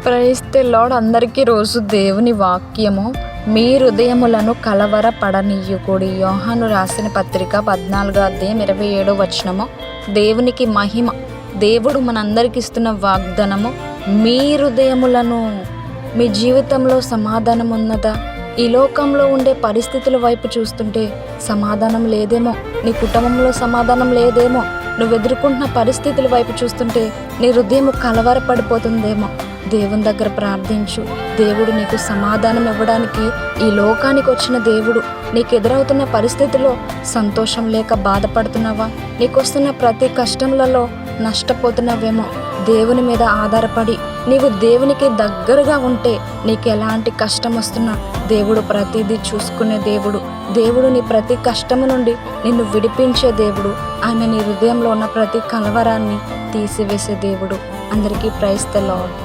Praise the lord. అందరికీ రోజు దేవుని వాక్యము. మీ హృదయములను కలవరపడనీయకుడి. యోహాను రాసిన పత్రిక 14వ అధ్యాయం 27వ వచనము. దేవునికి మహిమ. దేవుడు మనందరికి ఇస్తున్న వాగ్దానము, మీ హృదయములను. మీ జీవితంలో సమాధానం ఉన్నదా? ఈ లోకంలో ఉండే పరిస్థితుల వైపు చూస్తుంటే సమాధానం లేదేమో, నీ కుటుంబంలో సమాధానం లేదేమో, నువ్వు ఎదుర్కొంటున్న పరిస్థితుల వైపు చూస్తుంటే నీ హృదయం కలవరపడిపోతుందేమో. దేవుని దగ్గర ప్రార్థించు. దేవుడు నీకు సమాధానం ఇవ్వడానికి ఈ లోకానికి వచ్చిన దేవుడు. నీకు ఎదురవుతున్న పరిస్థితుల్లో సంతోషం లేక బాధపడుతున్నావా? నీకు వస్తున్న ప్రతి కష్టంలలో నష్టపోతున్నావేమో. దేవుని మీద ఆధారపడి నీవు దేవునికి దగ్గరగా ఉంటే నీకు ఎలాంటి కష్టం వస్తున్నా దేవుడు ప్రతిదీ చూసుకునే దేవుడు. దేవుడు నీ ప్రతి కష్టము నుండి నిన్ను విడిపించే దేవుడు. ఆయన నీ హృదయంలో ఉన్న ప్రతి కలవరాన్ని తీసివేసే దేవుడు. అందరికీ ప్రైజ్ ది లార్డ్.